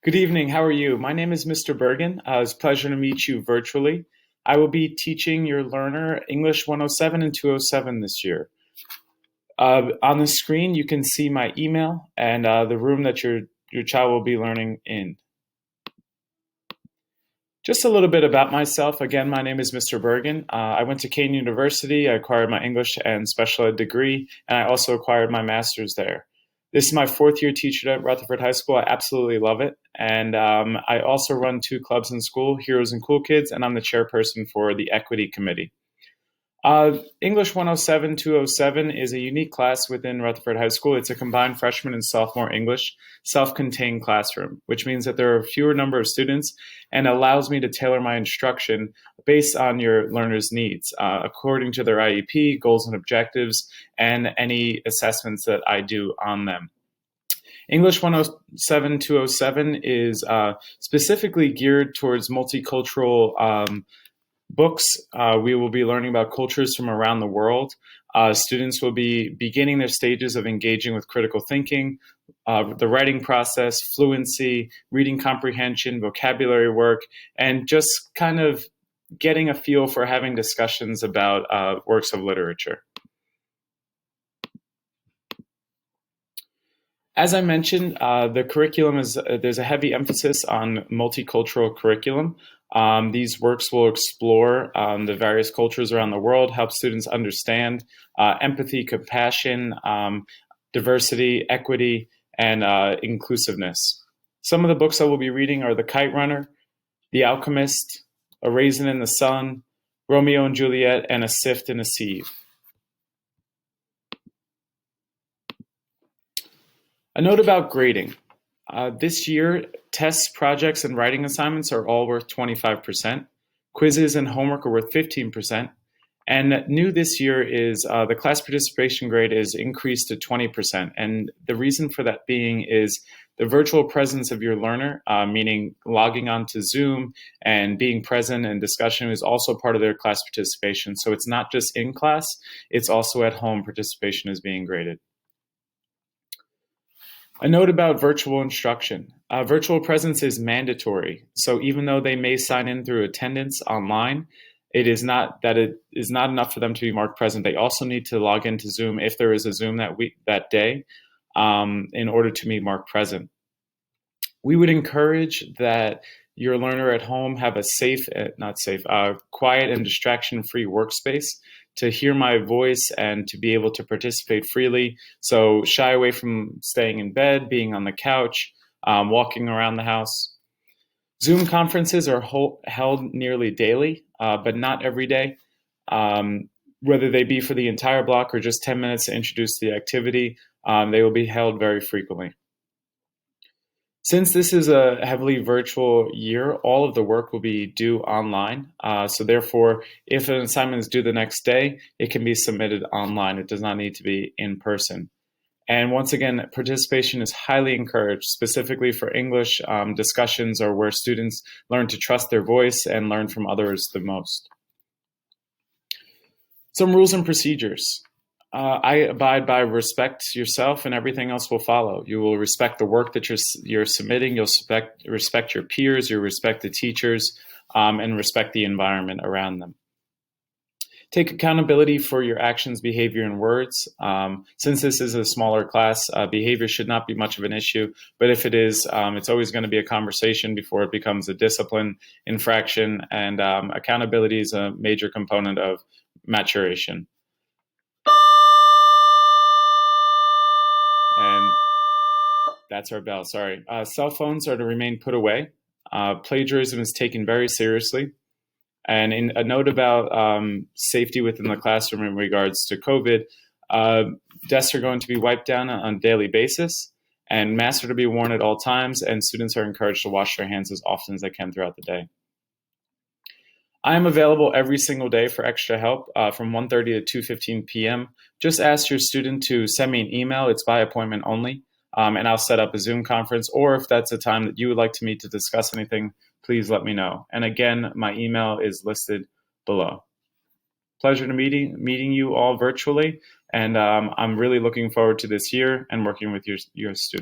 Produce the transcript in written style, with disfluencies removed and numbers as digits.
Good evening. How are you? My name is Mr. Bergen. It's a pleasure to meet you virtually. I will be teaching your learner English 107 and 207 this year. On the screen, you can see my email and the room that your child will be learning in. Just a little bit about myself. Again, my name is Mr. Bergen. I went to Kean University. I acquired my English and special ed degree, and I also acquired my master's there. This is my fourth year teaching at Rutherford High School. I absolutely love it. And I also run two clubs in school, Heroes and Cool Kids, and I'm the chairperson for the Equity Committee. English 107, 207 is a unique class within Rutherford High School. It's a combined freshman and sophomore English self-contained classroom, which means that there are a fewer number of students and allows me to tailor my instruction based on your learner's needs, according to their IEP, goals and objectives, and any assessments that I do on them. English 107, 207 is specifically geared towards multicultural books. We will be learning about cultures from around the world. Students will be beginning their stages of engaging with critical thinking, the writing process, fluency, reading comprehension, vocabulary work, and just kind of getting a feel for having discussions about works of literature. As I mentioned, the curriculum is, there's a heavy emphasis on multicultural curriculum. These works will explore the various cultures around the world, help students understand empathy, compassion, diversity, equity, and inclusiveness. Some of the books I will be reading are The Kite Runner, The Alchemist, A Raisin in the Sun, Romeo and Juliet, and A Sift and a Sieve. A note about grading. This year, tests, projects, and writing assignments are all worth 25%. Quizzes and homework are worth 15%. And new this year is the class participation grade is increased to 20%. And the reason for that being is the virtual presence of your learner, meaning logging onto Zoom and being present and discussion, is also part of their class participation. So it's not just in class, it's also at home participation is being graded. A note about virtual instruction. Virtual presence is mandatory. So even though they may sign in through attendance online, it is not enough for them to be marked present. They also need to log into Zoom if there is a Zoom that day in order to be marked present. We would encourage that your learner at home have a quiet and distraction-free workspace to hear my voice and to be able to participate freely. So shy away from staying in bed, being on the couch, walking around the house. Zoom conferences are held nearly daily, but not every day. Whether they be for the entire block or just 10 minutes to introduce the activity, they will be held very frequently. Since this is a heavily virtual year, all of the work will be due online. So therefore, if an assignment is due the next day, it can be submitted online. It does not need to be in person. And once again, participation is highly encouraged, specifically for English. Discussions are where students learn to trust their voice and learn from others the most. Some rules and procedures. I abide by respect yourself and everything else will follow. You will respect the work that you're submitting. You'll respect your peers, you'll respect the teachers, and respect the environment around them. Take accountability for your actions, behavior, and words. Since this is a smaller class, behavior should not be much of an issue, but if it is, it's always going to be a conversation before it becomes a discipline infraction, and accountability is a major component of maturation. And that's our bell, sorry. Cell phones are to remain put away. Plagiarism is taken very seriously. And in a note about safety within the classroom in regards to COVID, desks are going to be wiped down on a daily basis, and masks are to be worn at all times, and students are encouraged to wash their hands as often as they can throughout the day. I am available every single day for extra help from 1:30 to 2:15 p.m. Just ask your student to send me an email. It's by appointment only, and I'll set up a Zoom conference. Or if that's a time that you would like to meet to discuss anything, please let me know. And again, my email is listed below. Pleasure to meeting you all virtually, and I'm really looking forward to this year and working with your students.